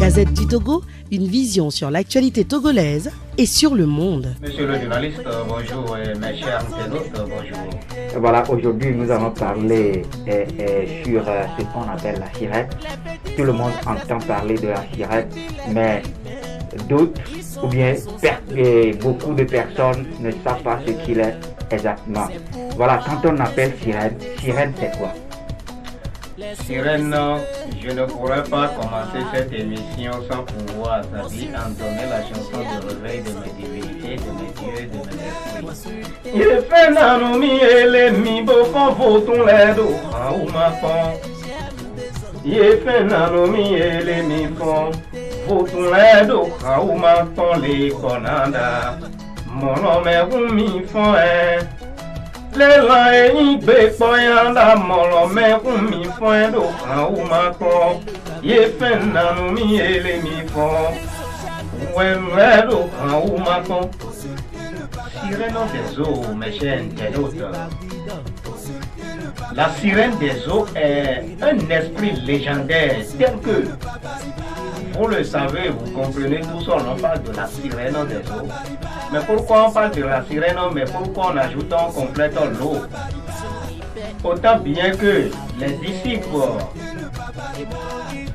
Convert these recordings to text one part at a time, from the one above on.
Gazette du Togo, une vision sur l'actualité togolaise et sur le monde. Monsieur le journaliste, bonjour, mes chers internautes, bonjour. Voilà, aujourd'hui nous allons parler sur ce qu'on appelle la sirène. Tout le monde entend parler de la sirène, mais d'autres, ou bien beaucoup de personnes ne savent pas ce qu'il est exactement. Voilà, quand on appelle sirène, sirène c'est quoi? Sirène, je ne pourrais pas commencer cette émission sans pouvoir, c'est-à-dire entonner la chanson de réveil de mes divinités, de mes dieux, de mes esprits. Il fait nanomi et les mi bofon voton les do, ou ma fond. Il fait nanomi et les mi fond, voton les do, ou ma fond les bonanda. Mon nom est ou mi fond, les laïcs bépoyant la molo mais mi fond do ou ma fond. Il fait nanomi et les mi fond, ouais do ou ma fond. Sirène des eaux, mes chers internautes. La sirène des eaux est un esprit légendaire tel que, vous le savez, vous comprenez tous, on parle de la sirène des eaux. Mais pourquoi on parle de la sirène, mais pourquoi on ajoute, on complète l'eau? Autant bien que les disciples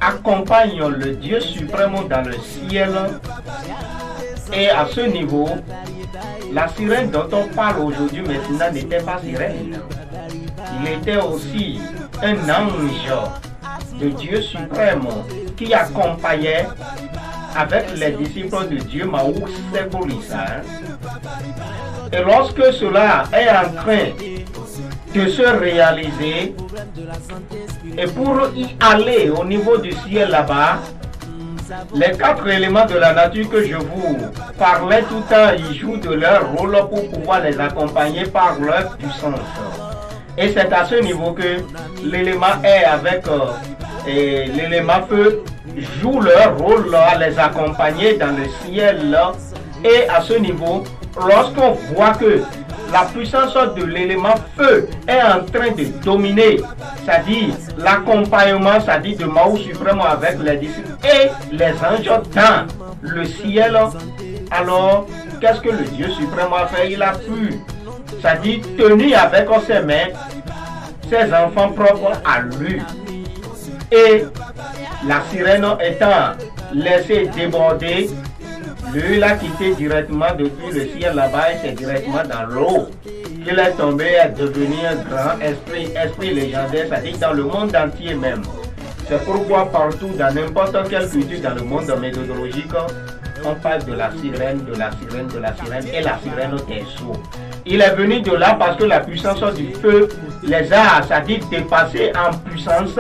accompagnent le Dieu suprême dans le ciel, et à ce niveau, la sirène dont on parle aujourd'hui maintenant n'était pas sirène. Il était aussi un ange de Dieu suprême qui accompagnait avec les disciples de Dieu Maou Sebolissa. Et lorsque cela est en train de se réaliser, et pour y aller au niveau du ciel là-bas, les 4 éléments de la nature que je vous parlais tout le temps, ils jouent de leur rôle pour pouvoir les accompagner par leur puissance. Et c'est à ce niveau que l'élément air avec l'élément feu jouent leur rôle à les accompagner dans le ciel. Et à ce niveau, lorsqu'on voit que la puissance de l'élément feu est en train de dominer, c'est-à-dire l'accompagnement, c'est-à-dire de Maou suprême avec les disciples et les anges dans le ciel, alors qu'est-ce que le Dieu suprême a fait? Il a pu, c'est-à-dire tenir avec ses mains ses enfants propres à lui. Et la sirène étant laissée déborder, lui l'a quitté directement depuis le ciel là-bas et c'est directement dans l'eau qu'il est tombé à devenir un grand esprit légendaire, c'est-à-dire dans le monde entier même. C'est pourquoi partout, dans n'importe quelle culture dans le monde méthodologique, on parle de la sirène, de la sirène, de la sirène et la sirène des eaux. Il est venu de là parce que la puissance du feu les a, c'est-à-dire dépassés en puissance,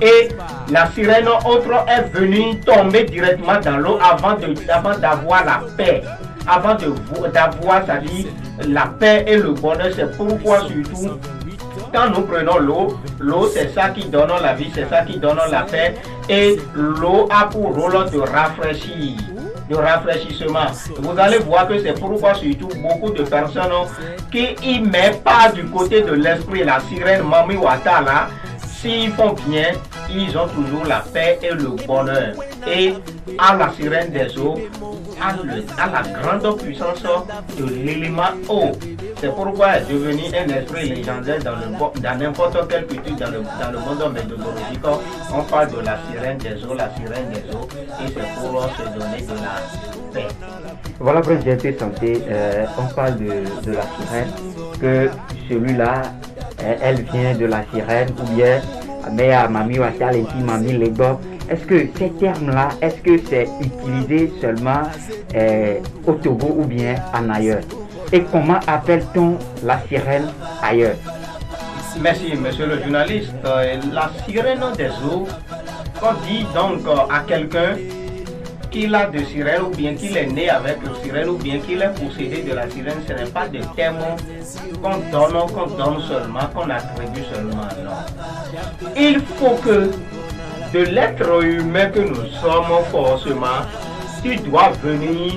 et la sirène autre est venue tomber directement dans l'eau avant d'avoir la paix, avant d'avoir, c'est-à-dire la paix et le bonheur. C'est pourquoi surtout quand nous prenons l'eau c'est ça qui donne la vie, c'est ça qui donne la paix, et l'eau a pour rôle de rafraîchir, de rafraîchissement. Vous allez voir que c'est pourquoi surtout beaucoup de personnes qui y mettent pas du côté de l'esprit, la sirène Mami Wata là, s'ils font bien, ils ont toujours la paix et le bonheur. Et à la sirène des eaux, à la grande puissance de l'élément eau. C'est pourquoi elle est devenue un esprit légendaire dans n'importe quelle culture dans le monde méthodologique. On parle de la sirène des eaux, et c'est pour se donner de la paix. Voilà, pour GT Santé, on parle de la sirène, que celui-là, elle vient de la sirène, ou bien Mea Mami Watal et Mami Lego. Est-ce que ces termes-là, est-ce que c'est utilisé seulement au Togo ou bien en ailleurs? Et comment appelle-t-on la sirène ailleurs? Merci, monsieur le journaliste. La sirène des eaux, on dit donc à quelqu'un qu'il a de sirène ou bien qu'il est né avec le sirène ou bien qu'il est possédé de la sirène, ce n'est pas des termes qu'on donne seulement, qu'on attribue seulement, non. Il faut que de l'être humain que nous sommes forcément, tu dois venir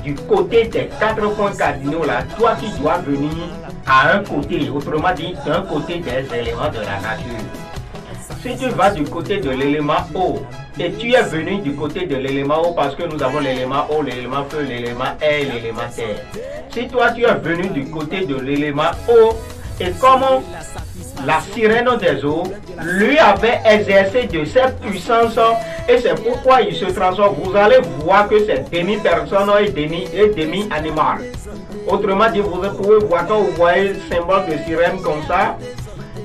du côté des 4 points cardinaux là, toi qui dois venir à un côté, autrement dit d'un côté des éléments de la nature. si tu vas du côté de l'élément eau, et tu es venu du côté de l'élément eau parce que nous avons l'élément eau, l'élément feu, l'élément air, l'élément terre. Si toi tu es venu du côté de l'élément eau, et comme la sirène des eaux lui avait exercé de cette puissance, et c'est pourquoi il se transforme. Vous allez voir que c'est demi-personne et demi-animal. Autrement dit, vous pouvez voir quand vous voyez le symbole de sirène comme ça,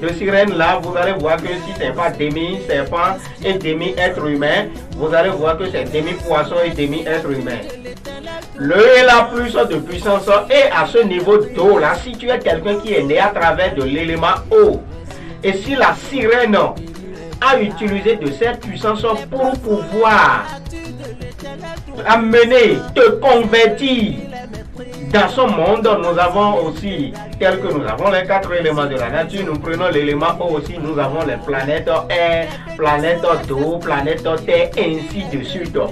de sirène là, vous allez voir que si c'est pas demi-serpent et demi-être humain, vous allez voir que c'est demi-poisson et demi-être humain. Le et la plus de puissance est à ce niveau d'eau là. Si tu es quelqu'un qui est né à travers de l'élément eau, et si la sirène a utilisé de cette puissance pour pouvoir amener, te convertir dans ce monde, nous avons aussi, tel que nous avons les 4 éléments de la nature, nous prenons l'élément eau aussi, nous avons les planètes air, planète d'eau, planète terre, ainsi de suite. Au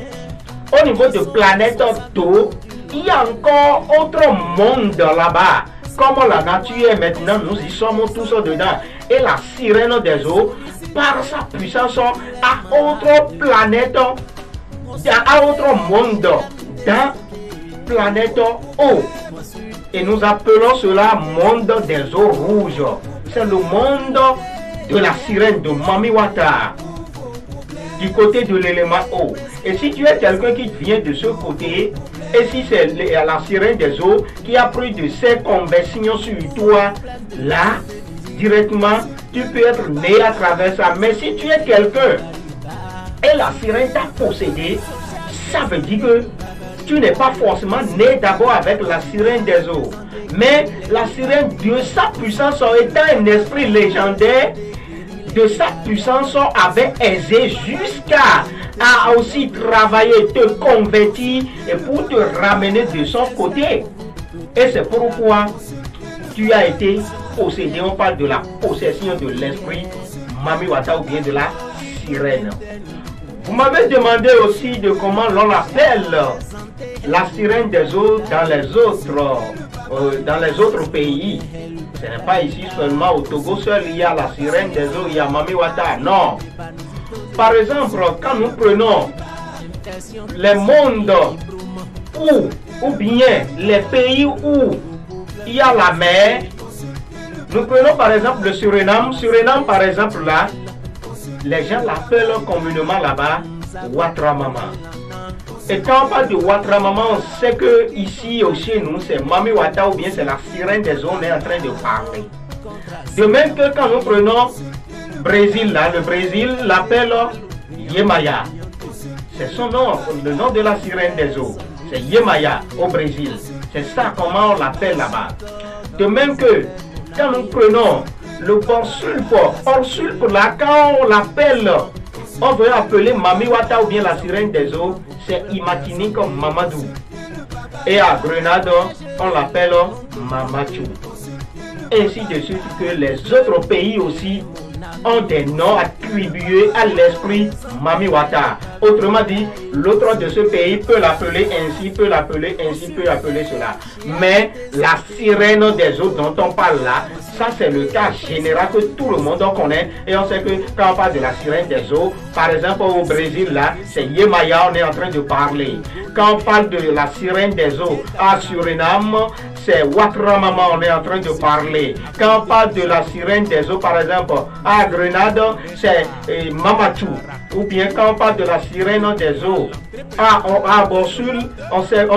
niveau de planète d'eau, il y a encore autre monde là-bas. Comme la nature est maintenant, nous y sommes tous dedans. Et la sirène des eaux, par sa puissance, a autre planète, a autre monde dans planète eau. Et nous appelons cela monde des eaux rouges. C'est le monde de la sirène de Mamiwata, du côté de l'élément eau. Et si tu es quelqu'un qui vient de ce côté, et si c'est la sirène des eaux qui a pris de ses conversions sur toi, là, directement, tu peux être né à travers ça. Mais si tu es quelqu'un et la sirène t'a possédé, ça veut dire que tu n'es pas forcément né d'abord avec la sirène des eaux. Mais la sirène de sa puissance étant un esprit légendaire, de sa puissance avait aisé jusqu'à aussi travailler, te convertir et pour te ramener de son côté. Et c'est pourquoi tu as été possédé. On parle de la possession de l'esprit Mamiwata ou bien de la sirène. Vous m'avez demandé aussi de comment l'on appelle la sirène des eaux dans les autres pays. Ce n'est pas ici seulement au Togo seul, il y a la sirène des eaux, il y a Mamiwata. Non. Par exemple, quand nous prenons les mondes ou bien les pays où il y a la mer, nous prenons par exemple le Suriname. Suriname par exemple là, les gens l'appellent communément là-bas Watramama. Et quand on parle de Watramama, on sait que ici chez nous c'est Mamiwata ou bien c'est la sirène des eaux, on est en train de parler. De même que quand nous prenons Brésil là, le Brésil l'appelle Yemaya. C'est son nom, le nom de la sirène des eaux. C'est Yemaya au Brésil. C'est ça comment on l'appelle là-bas. De même que quand nous prenons le Borsulpe là, quand on l'appelle, on veut appeler Mamiwata ou bien la sirène des eaux, c'est Imatini comme Mamadou. Et à Grenade, on l'appelle Mamachou. Ainsi de suite que les autres pays aussi ont des noms attribués à l'esprit Mamiwata. Autrement dit, l'autre de ce pays peut l'appeler ainsi, peut l'appeler ainsi, peut l'appeler cela. Mais la sirène des eaux dont on parle là, ça c'est le cas général que tout le monde connaît. Et on sait que quand on parle de la sirène des eaux, par exemple au Brésil là, c'est Yemaya, on est en train de parler. Quand on parle de la sirène des eaux à Suriname, c'est Watramama, on est en train de parler. Quand on parle de la sirène des eaux, par exemple, à Grenade, c'est Mamachou. Ou bien quand on parle de la sirène des eaux, à Borsul, on sait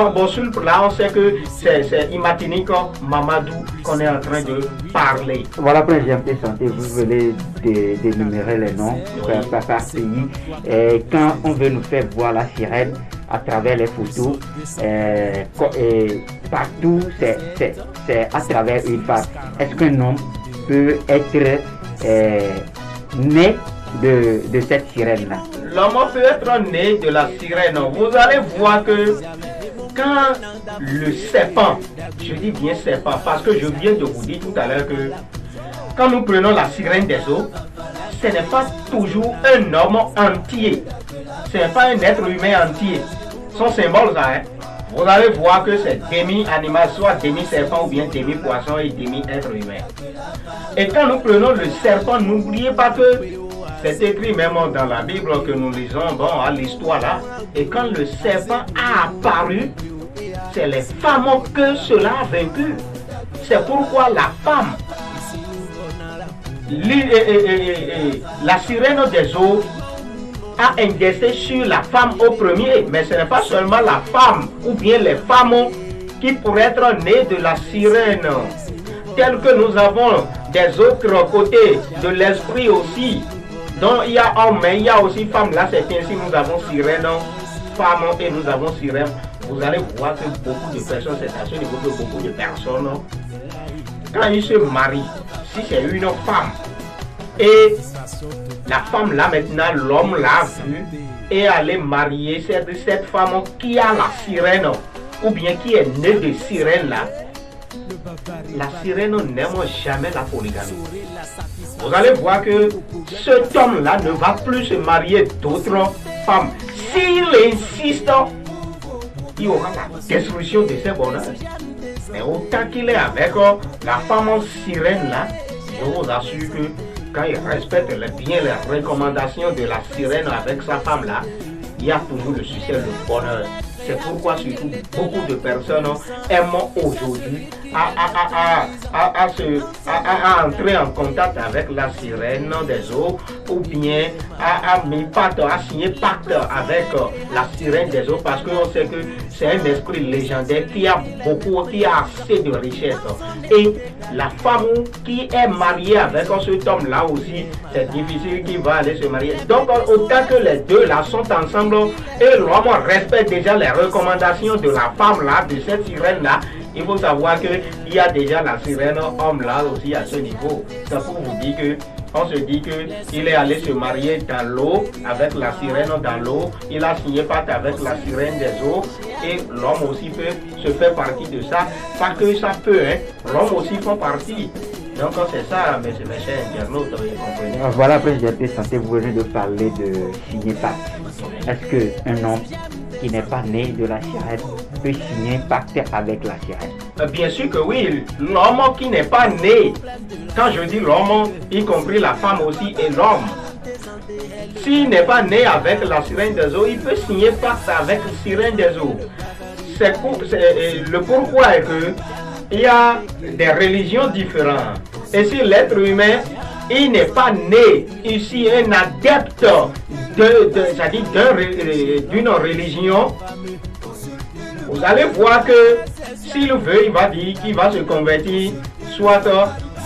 que c'est Imatiniko Mamadou qu'on est en train de parler. Voilà, Président Santé, vous venez d'énumérer les noms par pays. Et quand on veut nous faire voir la sirène à travers les photos, partout c'est à travers une face. Est-ce qu'un homme peut être né de cette sirène-là? L'homme peut être né de la sirène. Vous allez voir que quand le serpent, je dis bien serpent parce que je viens de vous dire tout à l'heure que quand nous prenons la sirène des eaux, ce n'est pas toujours un homme entier. Ce n'est pas un être humain entier. Son symbole, ça, hein? Vous allez voir que c'est demi-animal, soit demi-serpent ou bien demi-poisson et demi-être humain. Et quand nous prenons le serpent, n'oubliez pas que C'est écrit même dans la Bible que nous lisons, bon, à l'histoire là. Et quand le serpent a apparu, c'est les femmes que cela a vaincu. C'est pourquoi la femme, la sirène des eaux, a indexé sur la femme au premier. Mais ce n'est pas seulement la femme ou bien les femmes qui pourraient être nées de la sirène. Tel que nous avons des autres côtés de l'esprit aussi. Donc il y a homme, mais il y a aussi femme. Là c'est ainsi, nous avons sirène, femme et nous avons sirène. Vous allez voir que beaucoup de personnes, c'est à ce niveau que beaucoup de personnes, quand ils se marient, si c'est une femme, et la femme là maintenant, l'homme l'a vue, et allait marier cette femme qui a la sirène, ou bien qui est née de sirène là, la sirène n'aime jamais la polygamie. Vous allez voir que cet homme-là ne va plus se marier d'autres femmes. S'il insiste, il y aura la destruction de ses bonheurs. Mais autant qu'il est avec la femme sirène-là, je vous assure que quand il respecte bien les recommandations de la sirène avec sa femme-là, il y a toujours le succès, le bonheur. C'est pourquoi surtout beaucoup de personnes aiment aujourd'hui à entrer en contact avec la sirène des eaux ou bien à signer pacte avec la sirène des eaux parce qu'on sait que c'est un esprit légendaire qui a assez de richesse. Et la femme qui est mariée avec cet homme-là aussi, c'est difficile qu'il va aller se marier. Donc autant que les deux là sont ensemble et l'homme respecte déjà les recommandations de la femme là, de cette sirène là, il faut savoir qu'il y a déjà la sirène homme là aussi à ce niveau. C'est pour vous dire que on se dit qu'il est allé se marier dans l'eau avec la sirène dans l'eau. Il a signé pacte avec la sirène des eaux et l'homme aussi peut se faire partie de ça. Pas que ça peut, hein. L'homme aussi fait partie. Donc c'est ça, mes chers internautes, vous comprenez. Voilà, Président Santé, vous venez de parler de signer pacte. Est-ce qu'un homme qui n'est pas né de la sirène peut signer pacte avec la sirène? Bien sûr que oui. L'homme qui n'est pas né, quand je dis l'homme, y compris la femme aussi et l'homme, s'il n'est pas né avec la sirène des eaux, il peut signer pacte avec la sirène des eaux. Le pourquoi est que il y a des religions différentes. Et si l'être humain, il n'est pas né ici un adepte d'une religion, vous allez voir que s'il veut, il va dire qu'il va se convertir soit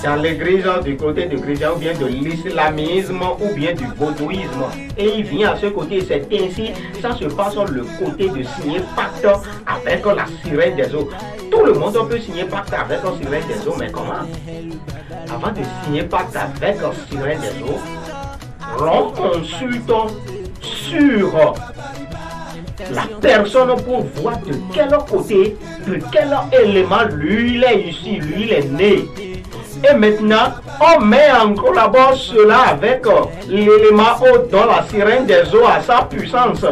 dans l'église du côté de chrétien ou bien de l'islamisme ou bien du vaudouisme. Et il vient à ce côté, c'est ainsi, ça se passe sur le côté de signer pacte avec la sirène des eaux. Tout le monde peut signer pacte avec la sirène des eaux, mais comment? Avant de signer pacte avec la sirène des eaux, l'on consulte sur la personne pour voir de quel côté, de quel élément lui il est ici, lui il est né. Et maintenant, on met en collaboration cela avec l'élément dont la sirène des eaux a sa puissance.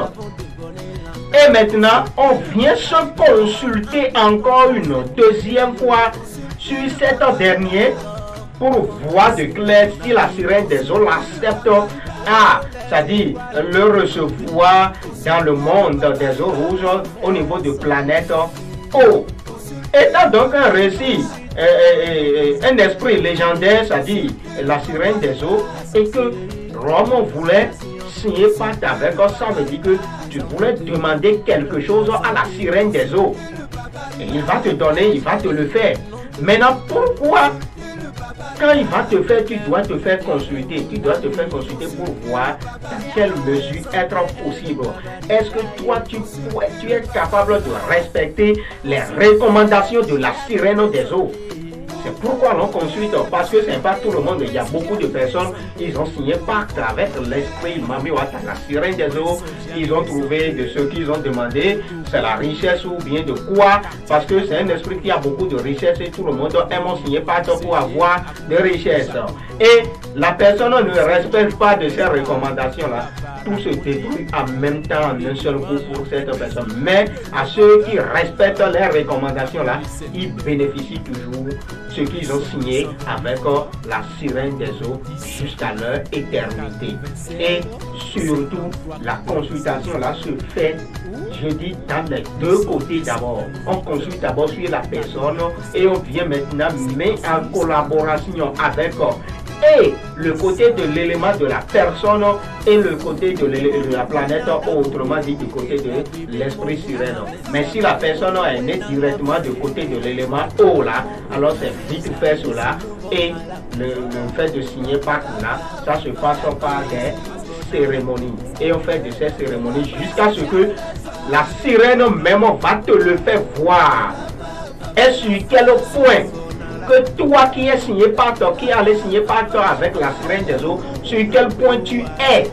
Et maintenant, on vient se consulter encore une deuxième fois sur cet dernier pour voir de clair si la sirène des eaux l'accepte, c'est-à-dire le recevoir dans le monde des eaux rouges au niveau de planète eau. Étant donc un récit, un esprit légendaire, c'est-à-dire la sirène des eaux, et que Rome voulait signer pacte avec, ça veut dire que tu voulais demander quelque chose à la sirène des eaux. Et il va te donner, il va te le faire. Maintenant, pourquoi quand il va te faire, tu dois te faire consulter. Tu dois te faire consulter pour voir dans quelle mesure être possible. Est-ce que toi, tu es capable de respecter les recommandations de la sirène des eaux? C'est pourquoi l'on consulte, parce que ce n'est pas tout le monde. Il y a beaucoup de personnes, ils ont signé pacte avec l'esprit Mamiwata, la sirène des eaux. Ils ont trouvé de ce qu'ils ont demandé, c'est la richesse ou bien de quoi, parce que c'est un esprit qui a beaucoup de richesse et tout le monde aime signer pacte pour avoir des richesses. Et la personne ne respecte pas de ces recommandations-là, tout se détruit en même temps en un seul coup pour cette personne. Mais à ceux qui respectent les recommandations-là, ils bénéficient toujours ce qu'ils ont signé avec la sirène des eaux jusqu'à leur éternité. Et surtout, la consultation-là se fait, je dis, dans les deux côtés d'abord. On consulte d'abord sur la personne et on vient maintenant mettre en collaboration avec et le côté de l'élément de la personne et le côté de la planète, autrement dit du côté de l'esprit sirène. Mais si la personne est née directement du côté de l'élément eau là, alors c'est vite fait cela et le fait de signer pacte là, ça se passe par des cérémonies. Et on fait de ces cérémonies jusqu'à ce que la sirène même va te le faire voir. Et sur quel point que toi qui es signé par toi, qui allais signer par toi avec la sirène des eaux, sur quel point tu es.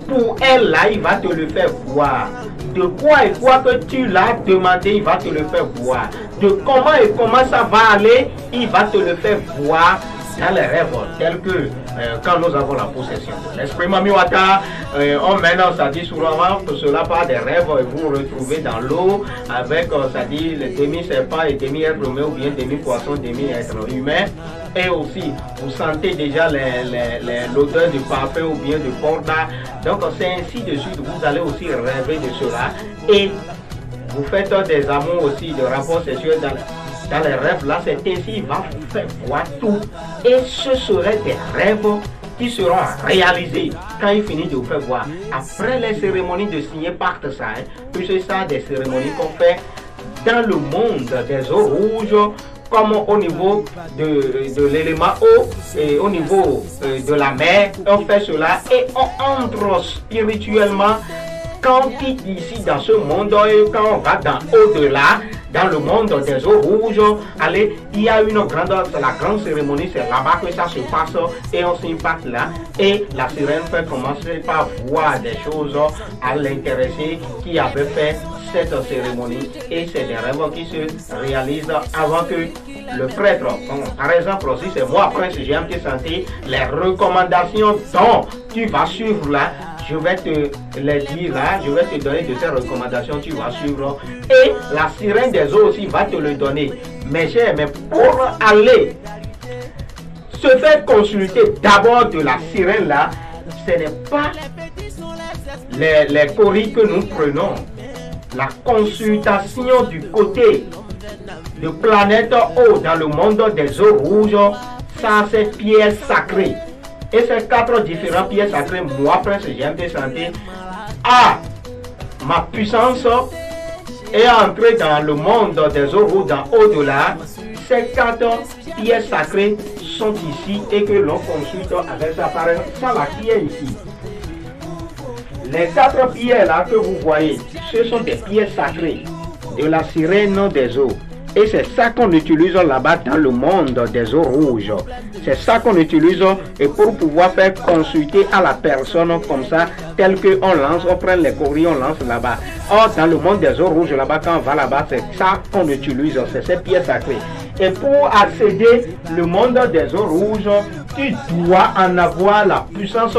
Pour elle là, il va te le faire voir. De quoi et quoi que tu l'as demandé, il va te le faire voir. De comment et comment ça va aller, il va te le faire voir dans les rêves, tels que quand nous avons la possession de l'esprit Mamiwata, on mène, ça dit souvent que cela par des rêves, et vous vous retrouvez dans l'eau avec, ça dit, les demi-serpents et demi-être humain ou bien demi-poisson, demi-être humain. Et aussi, vous sentez déjà l'odeur du parfum ou bien du porta. Donc, c'est ainsi de suite, vous allez aussi rêver de cela. Et vous faites des amours aussi, de rapports sexuels dans les rêves là, c'est ainsi, il va vous faire voir tout. Et ce seraient des rêves qui seront réalisés quand il finit de vous faire voir. Après les cérémonies de signer pacte, ça, puisque ça, des cérémonies qu'on fait dans le monde des eaux rouges, comme au niveau de l'élément eau et au niveau de la mer, on fait cela et on entre spirituellement quand on quitte ici dans ce monde et quand on va dans au-delà, dans le monde des eaux rouges, allez, il y a la grande cérémonie, c'est là-bas que ça se passe et on s'impacte là. Et la sirène peut commencer par voir des choses à l'intéresser qui avait fait cette cérémonie. Et c'est des rêves qui se réalisent avant que le prêtre, par exemple, si c'est moi, prince, j'ai un petit santé, les recommandations dont tu vas suivre là, je vais te les dire là, je vais te donner de ces recommandations, tu vas suivre. Et la sirène des eaux aussi va te le donner. Mais cher, mais pour aller se faire consulter d'abord de la sirène là, ce n'est pas les coris que nous prenons. La consultation du côté de planète eau dans le monde des eaux rouges, ça c'est pierres sacrées. Et ces 4 différents pierres sacrées, moi, prince, j'ai un peu senti, ma puissance est entrée dans le monde des eaux rouges, dans au-delà. Ces 4 pierres sacrées sont ici et que l'on consulte avec ça. Par exemple, ça là qui est ici. Les 4 pierres là que vous voyez, ce sont des pierres sacrées de la sirène des eaux. Et c'est ça qu'on utilise là-bas dans le monde des eaux rouges. C'est ça qu'on utilise et pour pouvoir faire consulter à la personne comme ça, tel qu'on lance, on prend les courriers, on lance là-bas. Or, dans le monde des eaux rouges, là-bas, quand on va là-bas, c'est ça qu'on utilise, c'est ces pierres sacrées. Et pour accéder au monde des eaux rouges, tu dois en avoir la puissance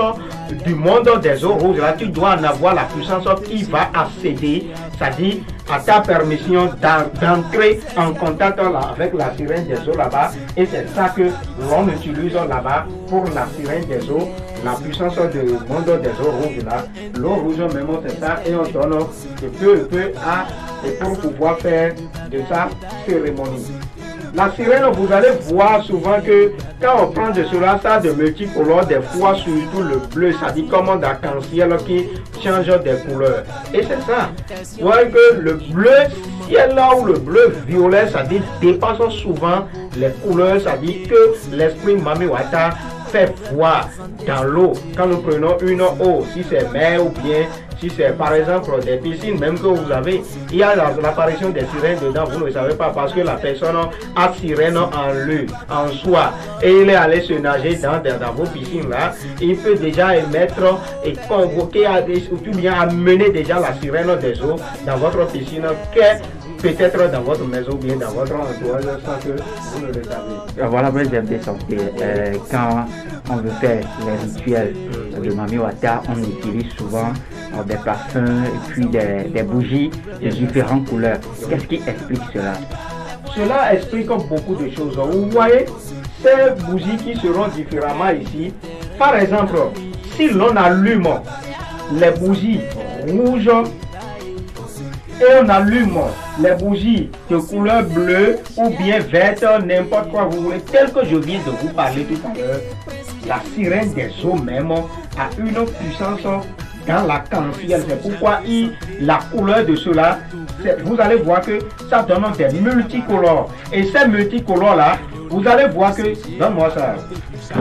du monde des eaux rouges. Là, tu dois en avoir la puissance qui va accéder, c'est-à-dire à ta permission d'entrer en contact là, avec la sirène des eaux là-bas. Et c'est ça que l'on utilise là-bas pour la sirène des eaux, la puissance du monde des eaux rouges là. L'eau rouge même, c'est ça, et on donne de peu à peu et pour pouvoir faire de sa cérémonie. La sirène, vous allez voir souvent que quand on prend de cela, ça a de multicolores, des fois surtout le bleu, ça dit comme un arc-en-ciel qui change des couleurs. Et c'est ça. Vous voyez que le bleu ciel là ou le bleu violet, ça dit dépasse souvent les couleurs, ça dit que l'esprit Mamiwata fait voir dans l'eau. Quand nous prenons une eau, si c'est mer ou bien Si c'est par exemple des piscines, même que vous avez, il y a l'apparition des sirènes dedans, vous ne le savez pas parce que la personne a sirène en lui, en soi, et il est allé se nager dans vos piscines là, il peut déjà émettre et convoquer ou tout bien amener déjà la sirène des eaux dans votre piscine, peut-être dans votre maison ou bien dans votre entourage sans que vous ne le savez. Voilà, moi j'aime bien sentir quand on veut faire les rituels de Mami Wata, on utilise souvent des parfums et puis des bougies de différentes couleurs. Qu'est-ce qui explique cela? Cela explique beaucoup de choses. Vous voyez, ces bougies qui seront différemment ici, par exemple, si l'on allume les bougies rouges et on allume les bougies de couleur bleue ou bien verte, n'importe quoi vous voulez, tel que je viens de vous parler tout à l'heure, la sirène des eaux même a une puissance dans l'arc-en-ciel. C'est pourquoi la couleur de cela, vous allez voir que ça donne des multicolores. Et ces multicolores là, vous allez voir que, donne-moi ça,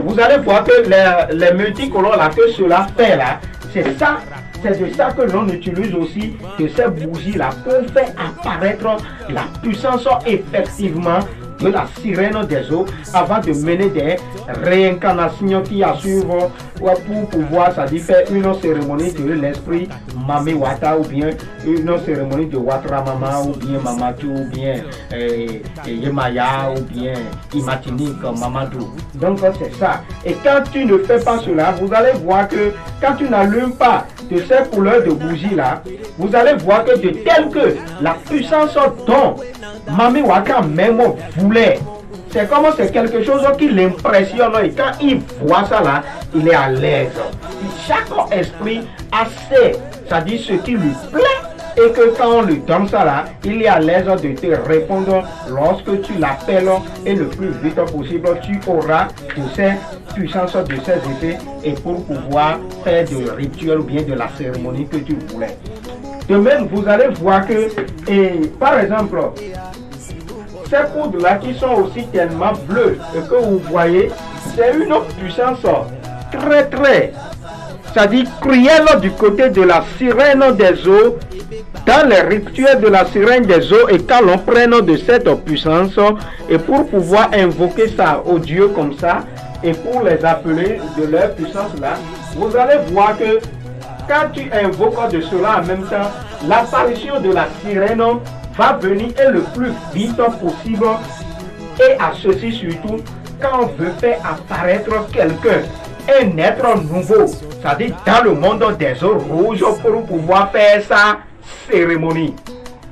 vous allez voir que les multicolores là que cela fait là, c'est ça. C'est de ça que l'on utilise aussi de ces bougies-là pour faire apparaître la puissance effectivement de la sirène des eaux avant de mener des réincarnations qui assurent pour pouvoir, ça dit, faire une cérémonie de l'esprit Mami Wata ou bien une cérémonie de Watra Mama ou bien Mamatu ou bien Yemaya ou bien Imatinik Mamadou. Donc c'est ça. Et quand tu ne fais pas cela, vous allez voir que quand tu n'allumes pas de ces couleurs de bougies là, vous allez voir que de tel que la puissance dont Mami Wata même voulait, c'est comme c'est quelque chose qui l'impressionne et quand il voit ça là, il est à l'aise. Chaque esprit a c'est-à-dire ce qui lui plaît et que quand on lui donne ça là, il est à l'aise de te répondre lorsque tu l'appelles et le plus vite possible tu auras de ces puissances, de ces effets et pour pouvoir faire du rituel ou bien de la cérémonie que tu voulais. De même, vous allez voir que, par exemple, ces poudres-là qui sont aussi tellement bleues et que vous voyez, c'est une puissance très, c'est-à-dire cruelle du côté de la sirène des eaux, dans les rituels de la sirène des eaux, et quand l'on prenne de cette puissance, et pour pouvoir invoquer ça aux dieux comme ça, et pour les appeler de leur puissance là, vous allez voir que quand tu invoques de cela en même temps, l'apparition de la sirène va venir et le plus vite possible. Et à ceci surtout, quand on veut faire apparaître quelqu'un, un être nouveau, c'est-à-dire dans le monde des eaux rouges pour pouvoir faire sa cérémonie.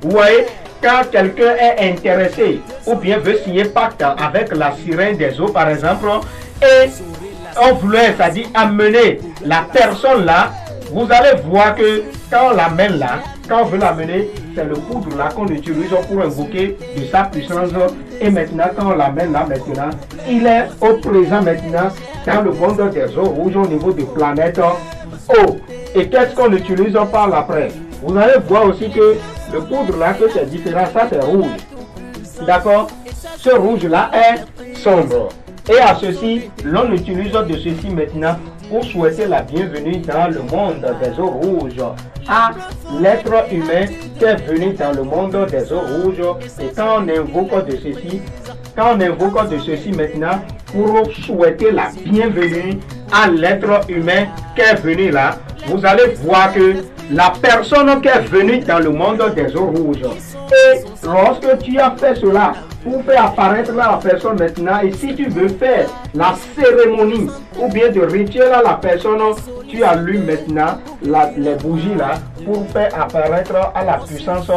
Vous voyez, quand quelqu'un est intéressé ou bien veut signer pacte avec la sirène des eaux par exemple, et on voulait, c'est-à-dire amener la personne là, vous allez voir que quand on l'amène là, quand on veut l'amener, c'est le poudre là qu'on utilise pour invoquer de sa puissance. Et maintenant, quand on l'amène là maintenant, il est au présent maintenant dans le monde des eaux rouges au niveau de planète eau. Et qu'est-ce qu'on utilise par l'après? Vous allez voir aussi que le poudre là, que c'est différent, ça c'est rouge. D'accord? Ce rouge là est sombre. Et à ceci, l'on utilise de ceci maintenant pour souhaiter la bienvenue dans le monde des eaux rouges à l'être humain qui est venu dans le monde des eaux rouges. Et quand on invoque de ceci, maintenant pour souhaiter la bienvenue à l'être humain qui est venu là, vous allez voir que la personne qui est venue dans le monde des eaux rouges, et lorsque tu as fait cela, pour faire apparaître la personne maintenant, et si tu veux faire la cérémonie ou bien de rituel à la personne, tu allumes maintenant les bougies là pour faire apparaître à la puissance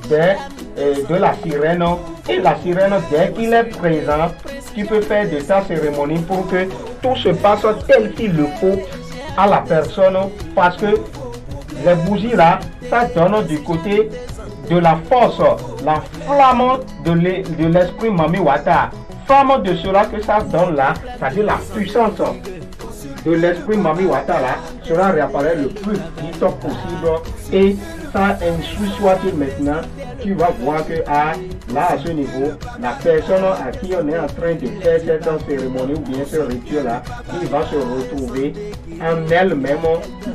de la sirène. Et la sirène, dès qu'il est présent, tu peux faire de ta cérémonie pour que tout se passe tel qu'il le faut à la personne, parce que les bougies là, ça donne du côté de la force, la flamme de l'esprit Mami Wata. Flamme de cela que ça donne là, c'est-à-dire la puissance de l'esprit Mami Wata là, cela réapparaît le plus vite possible. Et ça insuit soit que maintenant, tu vas voir que là à ce niveau, la personne à qui on est en train de faire cette cérémonie ou bien ce rituel là, il va se retrouver en elle-même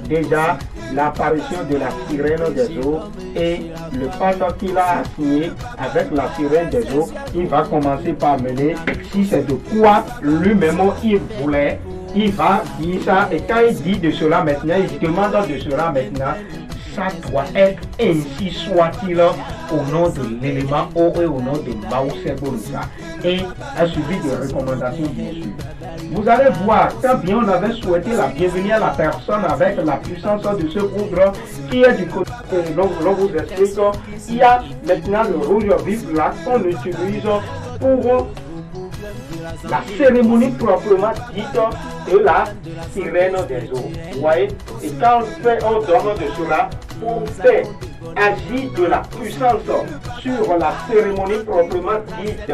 déjà l'apparition de la sirène des eaux et le pacte qu'il a signé avec la sirène des eaux. Il va commencer par mener, si c'est de quoi lui-même il voulait, il va dire ça. Et quand il dit de cela maintenant, il demande de cela maintenant, ça doit être ainsi soit-il au nom de l'élément eau et au nom de Mao Sebolisa et un suivi de recommandations bien sûr. Vous allez voir, quand bien on avait souhaité la bienvenue à la personne avec la puissance de ce poudre qui est du côté, l'on vous explique, il y a maintenant le rouge vif là qu'on utilise pour la cérémonie proprement dite de la sirène des eaux. Vous voyez? Et quand on donne de cela pour faire agir de la puissance sur la cérémonie proprement dite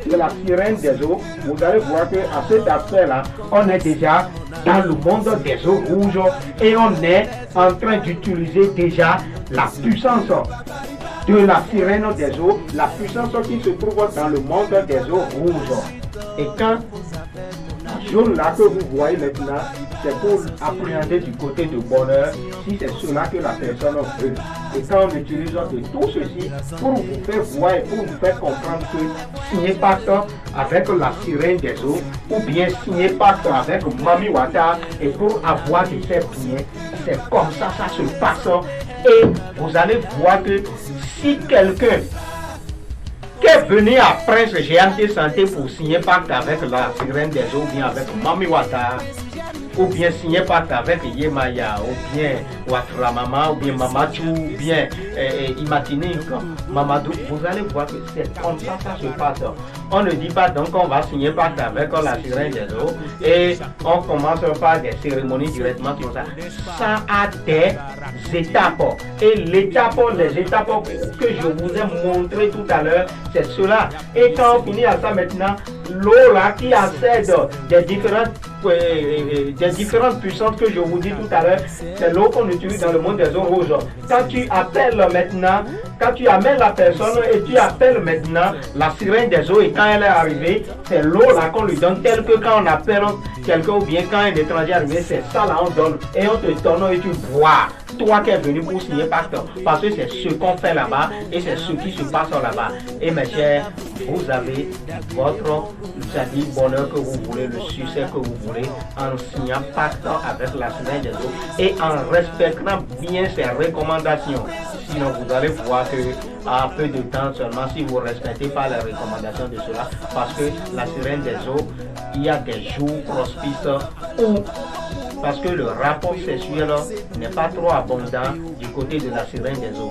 de la sirène des eaux, vous allez voir qu'à cet aspect-là, on est déjà dans le monde des eaux rouges et on est en train d'utiliser déjà la puissance de la sirène des eaux, la puissance qui se trouve dans le monde des eaux rouges. Et quand la jaune là que vous voyez maintenant, c'est pour appréhender du côté de bonheur, si c'est cela que la personne veut. Et quand on utilise de tout ceci pour vous faire voir et pour vous faire comprendre que signer pacte avec la sirène des eaux ou bien signer pacte avec Mami Wata et pour avoir de ses biens, c'est comme ça se passe. Et vous allez voir que si quelqu'un qui est venu après ce géant de santé pour signer pacte avec la sirène des eaux, ou bien avec Mami Wata, ou bien signer pacte avec Yemaya, ou bien Watramama, ou bien Mamadou, ou bien Imatinik, Mamadou, vous allez voir que c'est comme ça se passe. On ne dit pas donc on va signer pacte avec la sirène des eaux et on commence par des cérémonies directement sur ça. Ça a des étapes. Et les étapes que je vous ai montré tout à l'heure, c'est cela. Et quand on finit à ça maintenant, l'eau là qui accède des différentes puissances que je vous dis tout à l'heure, c'est l'eau qu'on utilise dans le monde des eaux rouges. Quand tu appelles maintenant, quand tu amènes la personne et tu appelles maintenant la sirène des eaux et quand elle est arrivée, c'est l'eau là qu'on lui donne, tel que quand on appelle quelqu'un ou bien quand un étranger est arrivé, c'est ça là on donne et on te donne et tu bois. Toi qui es venu pour signer pacte, parce que c'est ce qu'on fait là-bas et c'est ce qui se passe là-bas. Et mes chers, vous avez votre bonheur que vous voulez, le succès que vous voulez, en signant pacte avec la sirène des eaux et en respectant bien ses recommandations. Sinon, vous allez voir que à peu de temps seulement, si vous ne respectez pas les recommandations de cela, parce que la sirène des eaux, il y a des jours prospices où, parce que le rapport sexuel n'est pas trop abondant du côté de la sirène des eaux.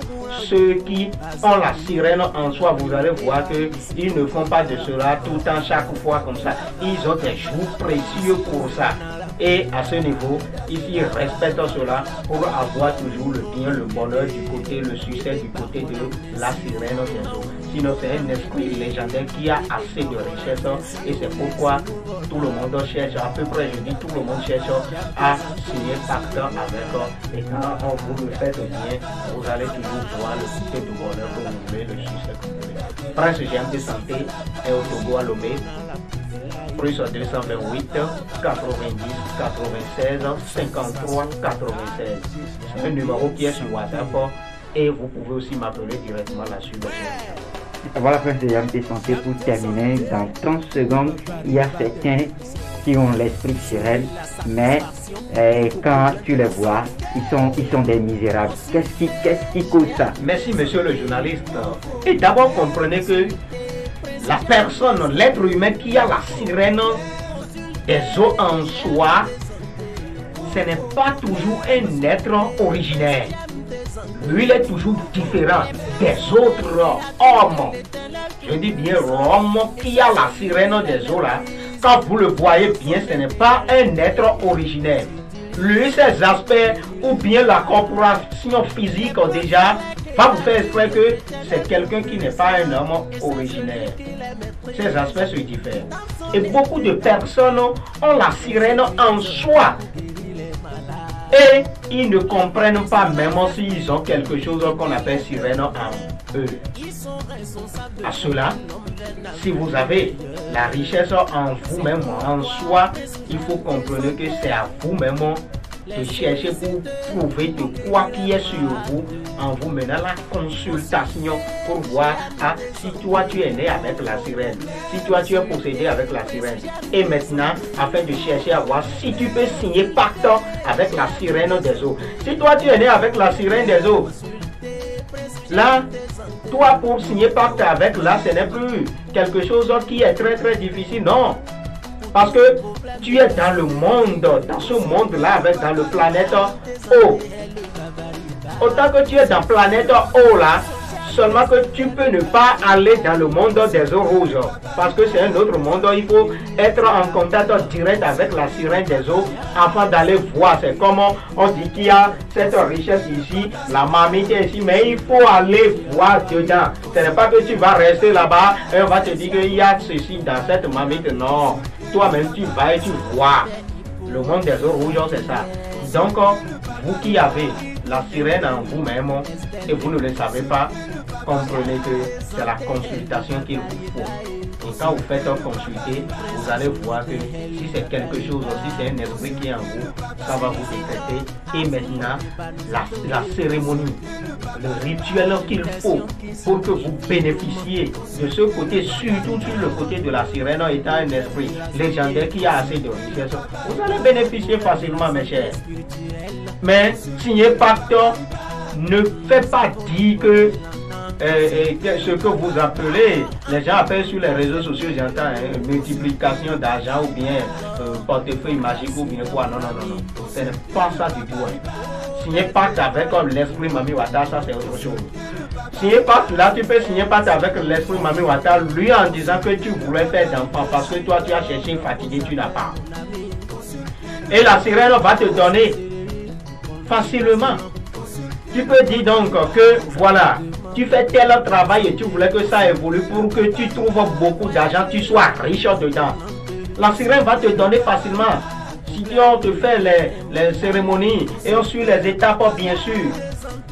Ceux qui ont la sirène en soi, vous allez voir qu'ils ne font pas de cela tout le temps, chaque fois comme ça. Ils ont des jours précieux pour ça. Et à ce niveau, ils respectent cela pour avoir toujours le bien, le bonheur du côté, le succès du côté de la sirène des eaux. Sinon, c'est un esprit légendaire qui a assez de richesse et c'est pourquoi tout le monde cherche, à peu près je dis tout le monde cherche à signer pacte avec et quand vous le faites bien, vous allez toujours voir le côté du bonheur que vous voulez, le succès que vous voulez. Prince Jean de Santé est au Togo à Lomé. Plus 228 90 96 53 96. C'est un numéro qui est sur WhatsApp et vous pouvez aussi m'appeler directement là-dessus. Voilà, Prince de Jean de Santé, pour terminer, dans 30 secondes, il y a certains qui ont l'esprit sirène, mais quand tu les vois, ils sont des misérables. Qu'est-ce qui cause ça? Merci, monsieur le journaliste. Et d'abord, comprenez que la personne, l'être humain qui a la sirène des eaux en soi, ce n'est pas toujours un être originaire. Lui, il est toujours différent des autres hommes. Je dis bien homme qui a la sirène des eaux là. Quand vous le voyez bien, ce n'est pas un être originaire. Lui, ses aspects ou bien la corporation physique déjà va vous faire exprès que c'est quelqu'un qui n'est pas un homme originaire. Ces aspects se diffèrent. Et beaucoup de personnes ont la sirène en soi. Et ils ne comprennent pas même s'ils ont quelque chose qu'on appelle sirène en eux. À cela, si vous avez la richesse en vous-même, en soi, il faut comprendre que c'est à vous-même de chercher pour prouver de quoi qui est sur vous en vous menant la consultation pour voir si toi tu es né avec la sirène, si toi tu es possédé avec la sirène. Et maintenant, afin de chercher à voir si tu peux signer pacte avec la sirène des eaux. Si toi tu es né avec la sirène des eaux, là, toi pour signer pacte avec là, ce n'est plus quelque chose qui est très très difficile, non. Parce que tu es dans le monde, dans ce monde-là, dans le planète eau. Autant que tu es dans la planète eau là, seulement que tu peux ne pas aller dans le monde des eaux rouges. Parce que c'est un autre monde, il faut être en contact direct avec la sirène des eaux afin d'aller voir. C'est comme on dit qu'il y a cette richesse ici, la marmite ici, mais il faut aller voir dedans. Ce n'est pas que tu vas rester là-bas et on va te dire qu'il y a ceci dans cette marmite. Non, toi-même tu vas et tu vois. Le monde des eaux rouges, c'est ça. Donc, vous qui avez la sirène en vous-même et vous ne le savez pas, comprenez que c'est la consultation qu'il vous faut. Et quand vous faites consulter, vous allez voir que si c'est quelque chose, si c'est un esprit qui est en vous, ça va vous décréter. Et maintenant, la cérémonie, le rituel qu'il faut pour que vous bénéficiez de ce côté, surtout sur le côté de la sirène étant un esprit légendaire qui a assez de richesse, vous allez bénéficier facilement, mes chers. Mais signer pacte ne fait pas dire que ce que vous appelez, les gens appellent sur les réseaux sociaux, j'entends, multiplication d'argent ou bien portefeuille magique ou bien quoi. Non, non, non, non. Ce n'est pas ça du tout. Signer pacte avec l'esprit Mami Wata, ça c'est autre chose. Signer pacte là, tu peux signer pacte avec l'esprit Mami Wata, lui en disant que tu voulais faire d'enfant parce que toi tu as cherché fatigué, tu n'as pas. Et la sirène va te donner facilement. Tu peux dire donc que voilà, tu fais tel travail et tu voulais que ça évolue pour que tu trouves beaucoup d'argent, tu sois riche dedans. La sirène va te donner facilement. Si on te fait les cérémonies et on suit les étapes bien sûr.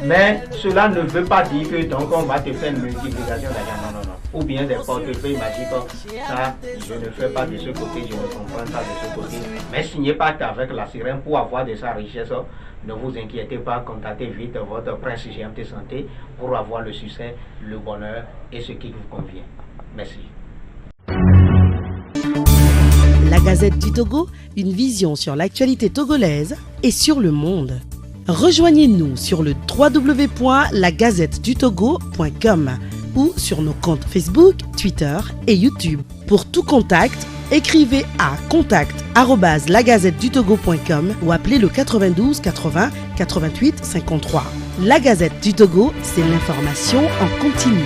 Mais cela ne veut pas dire que donc on va te faire une multiplication d'argent. Non, non, non. Ou bien des portefeuilles magiques. Ça, je ne fais pas de ce côté, je ne comprends pas de ce côté. Mais signez pas avec la sirène pour avoir de sa richesse. Ne vous inquiétez pas, contactez vite votre prince GMT Santé pour avoir le succès, le bonheur et ce qui vous convient. Merci. La Gazette du Togo, une vision sur l'actualité togolaise et sur le monde. Rejoignez-nous sur le www.lagazettedutogo.com ou sur nos comptes Facebook, Twitter et YouTube. Pour tout contact, écrivez à contact@lagazettedutogo.com ou appelez le 92 80 88 53. La Gazette du Togo, c'est l'information en continu.